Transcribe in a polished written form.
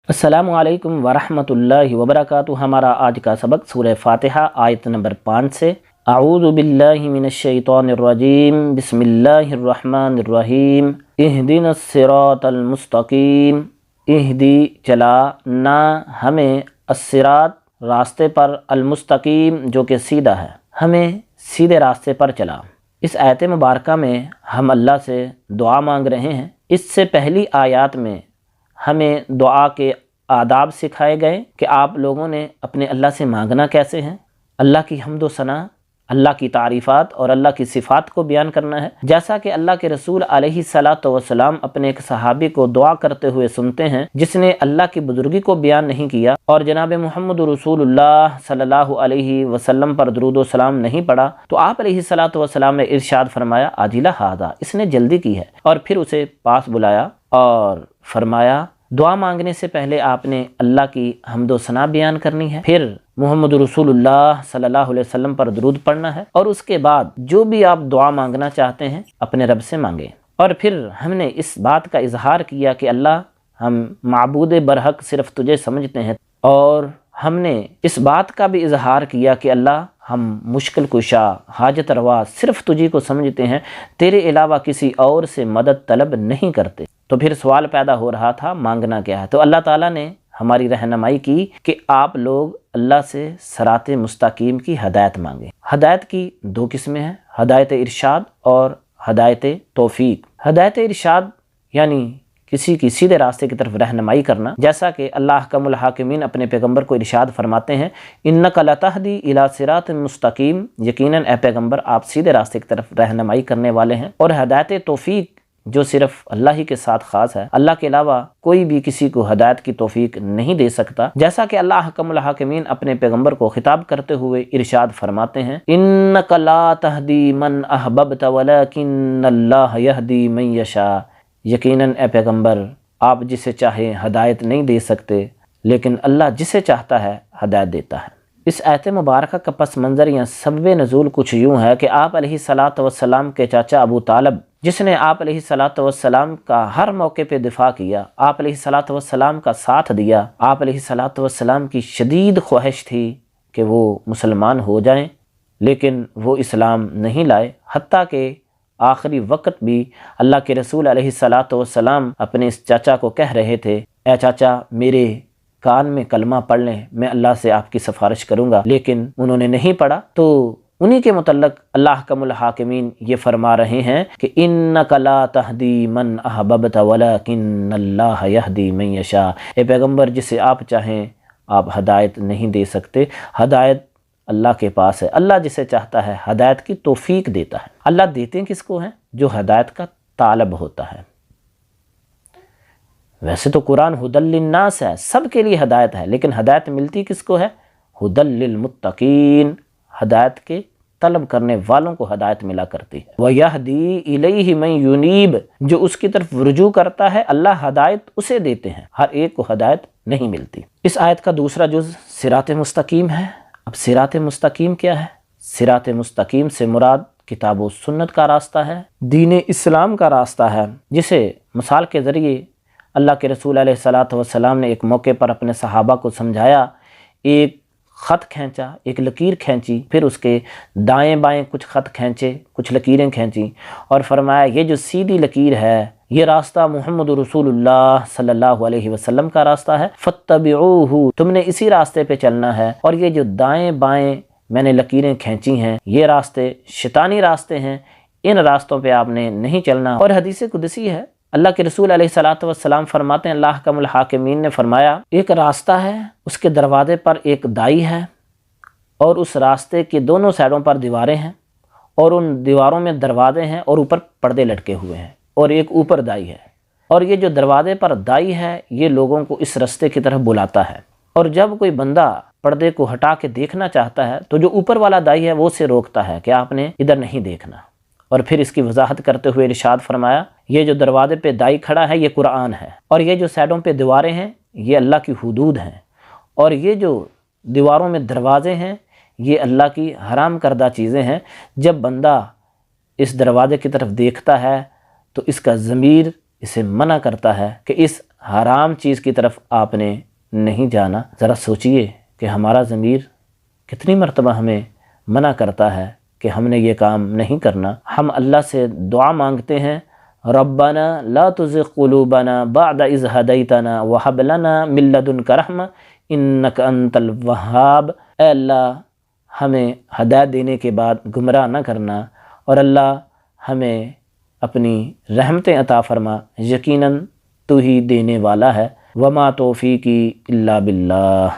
السلام علیکم ورحمۃ اللہ وبرکاتہ۔ ہمارا آج کا سبق سورہ فاتحہ آیت نمبر 5 سے۔ اعوذ باللہ من الشیطان الرجیم، بسم اللہ الرحمن الرحیم۔ اہدنا الصراط المستقیم، اہدی چلا نا ہمیں، الصراط راستے پر، المستقیم جو کہ سیدھا ہے، ہمیں سیدھے راستے پر چلا۔ اس آیت مبارکہ میں ہم اللہ سے دعا مانگ رہے ہیں۔ اس سے پہلی آیات میں ہمیں دعا کے آداب سکھائے گئے کہ آپ لوگوں نے اپنے اللہ سے مانگنا کیسے ہیں، اللہ کی حمد و ثنا، اللہ کی تعریفات اور اللہ کی صفات کو بیان کرنا ہے، جیسا کہ اللہ کے رسول علیہ الصلاۃ والسلام اپنے ایک صحابی کو دعا کرتے ہوئے سنتے ہیں جس نے اللہ کی بزرگی کو بیان نہیں کیا اور جناب محمد رسول اللہ صلی اللہ علیہ وسلم پر درود و سلام نہیں پڑھا، تو آپ علیہ الصلاۃ والسلام نے ارشاد فرمایا عاجلہ ھذا، اس نے جلدی کی ہے، اور پھر اسے پاس بلایا اور فرمایا دعا مانگنے سے پہلے آپ نے اللہ کی حمد و ثنا بیان کرنی ہے، پھر محمد رسول اللہ صلی اللہ علیہ وسلم پر درود پڑھنا ہے، اور اس کے بعد جو بھی آپ دعا مانگنا چاہتے ہیں اپنے رب سے مانگیں۔ اور پھر ہم نے اس بات کا اظہار کیا کہ اللہ، ہم معبود برحق صرف تجھے سمجھتے ہیں، اور ہم نے اس بات کا بھی اظہار کیا کہ اللہ، ہم مشکل کشا، حاجت روا صرف تجھی کو سمجھتے ہیں، تیرے علاوہ کسی اور سے مدد طلب نہیں کرتے۔ تو پھر سوال پیدا ہو رہا تھا مانگنا کیا ہے، تو اللہ تعالیٰ نے ہماری رہنمائی کی کہ آپ لوگ اللہ سے صراط مستقیم کی ہدایت مانگیں۔ ہدایت کی دو قسمیں ہیں، ہدایت ارشاد اور ہدایت توفیق۔ ہدایت ارشاد یعنی کسی کی سیدھے راستے کی طرف رہنمائی کرنا، جیسا کہ اللہ احکم الحاکمین اپنے پیغمبر کو ارشاد فرماتے ہیں انک لتہدی الی صراط مستقیم، یقیناً اے پیغمبر آپ سیدھے راستے کی طرف رہنمائی کرنے والے ہیں۔ اور ہدایت توفیق جو صرف اللہ ہی کے ساتھ خاص ہے، اللہ کے علاوہ کوئی بھی کسی کو ہدایت کی توفیق نہیں دے سکتا، جیسا کہ اللہ احکم الحاکمین اپنے پیغمبر کو خطاب کرتے ہوئے ارشاد فرماتے ہیں انک لا تہدی من احببت ولکن اللہ یہدی من یشاء، یقیناً اے پیغمبر آپ جسے چاہے ہدایت نہیں دے سکتے، لیکن اللہ جسے چاہتا ہے ہدایت دیتا ہے۔ اس آیت مبارکہ کا پس منظر یا سبب نزول کچھ یوں ہے کہ آپ علیہ الصلاۃ والسلام کے چاچا ابو طالب، جس نے آپ علیہ الصلاۃ والسلام کا ہر موقع پہ دفاع کیا، آپ علیہ الصلاۃ والسلام کا ساتھ دیا، آپ علیہ الصلاۃ والسلام کی شدید خواہش تھی کہ وہ مسلمان ہو جائیں، لیکن وہ اسلام نہیں لائے، حتیٰ کہ آخری وقت بھی اللہ کے رسول علیہ الصلاۃ والسلام اپنے اس چاچا کو کہہ رہے تھے اے چاچا میرے کان میں کلمہ پڑھ لیں، میں اللہ سے آپ کی سفارش کروں گا، لیکن انہوں نے نہیں پڑھا۔ تو انہی کے متعلق اللہ احکم الحاکمین یہ فرما رہے ہیں کہ انک لا تہدی من احببت ولکن اللہ یہدی من یشاء، اے پیغمبر جسے آپ چاہیں آپ ہدایت نہیں دے سکتے، ہدایت اللہ کے پاس ہے، اللہ جسے چاہتا ہے ہدایت کی توفیق دیتا ہے۔ اللہ دیتے کس کو ہیں؟ جو ہدایت کا طالب ہوتا ہے۔ ویسے تو قرآن ھدی للناس ہے، سب کے لیے ہدایت ہے، لیکن ہدایت ملتی کس کو ہے؟ ھدی للمتقین، ہدایت کے طلب کرنے والوں کو ہدایت ملا کرتی ہے۔ وَيَهْدِي إِلَيْهِ مَن يُنِيبُ، جو اس کی طرف رجوع کرتا ہے اللہ ہدایت اسے دیتے ہیں، ہر ایک کو ہدایت نہیں ملتی۔ اس آیت کا دوسرا جز صراط مستقیم ہے۔ اب صراط مستقیم کیا ہے؟ صراط مستقیم سے مراد کتاب و سنت کا راستہ ہے، دین اسلام کا راستہ ہے، جسے مثال کے ذریعے اللہ کے رسول علیہ الصلاۃ والسلام نے ایک موقع پر اپنے صحابہ کو سمجھایا، ایک خط کھینچا، ایک لکیر کھینچی، پھر اس کے دائیں بائیں کچھ خط کھینچے، کچھ لکیریں کھینچی، اور فرمایا یہ جو سیدھی لکیر ہے یہ راستہ محمد رسول اللہ صلی اللہ علیہ وسلم کا راستہ ہے، فاتبعوہ، تم نے اسی راستے پہ چلنا ہے، اور یہ جو دائیں بائیں میں نے لکیریں کھینچی ہیں یہ راستے شیطانی راستے ہیں، ان راستوں پہ آپ نے نہیں چلنا۔ اور حدیث قدسی ہے، اللہ کے رسول علیہ الصلاۃ والسلام فرماتے ہیں اللہ احکم الحاکمین نے فرمایا ایک راستہ ہے، اس کے دروازے پر ایک دائی ہے، اور اس راستے کے دونوں سائڈوں پر دیواریں ہیں، اور ان دیواروں میں دروازے ہیں اور اوپر پردے لٹکے ہوئے ہیں، اور ایک اوپر دائی ہے، اور یہ جو دروازے پر دائی ہے یہ لوگوں کو اس راستے کی طرف بلاتا ہے، اور جب کوئی بندہ پردے کو ہٹا کے دیکھنا چاہتا ہے تو جو اوپر والا دائی ہے وہ اسے روکتا ہے کہ آپ نے ادھر نہیں دیکھنا۔ اور پھر اس کی وضاحت کرتے ہوئے ارشاد فرمایا یہ جو دروازے پہ دائی کھڑا ہے یہ قرآن ہے، اور یہ جو سائڈوں پہ دیواریں ہیں یہ اللہ کی حدود ہیں، اور یہ جو دیواروں میں دروازے ہیں یہ اللہ کی حرام کردہ چیزیں ہیں۔ جب بندہ اس دروازے کی طرف دیکھتا ہے تو اس کا ضمیر اسے منع کرتا ہے کہ اس حرام چیز کی طرف آپ نے نہیں جانا۔ ذرا سوچئے کہ ہمارا ضمیر کتنی مرتبہ ہمیں منع کرتا ہے کہ ہم نے یہ کام نہیں کرنا۔ ہم اللہ سے دعا مانگتے ہیں، ربنا لا تزغ قلوبنا بعد اذ ہدیتنا وہب لنا من لدنک رحمہ انک انت الوہاب۔ اے اللہ ہمیں ہدایت دینے کے بعد گمراہ نہ کرنا، اور اللہ ہمیں اپنی رحمتیں عطا فرما، یقیناً تو ہی دینے والا ہے۔ وما توفیقی الا باللہ۔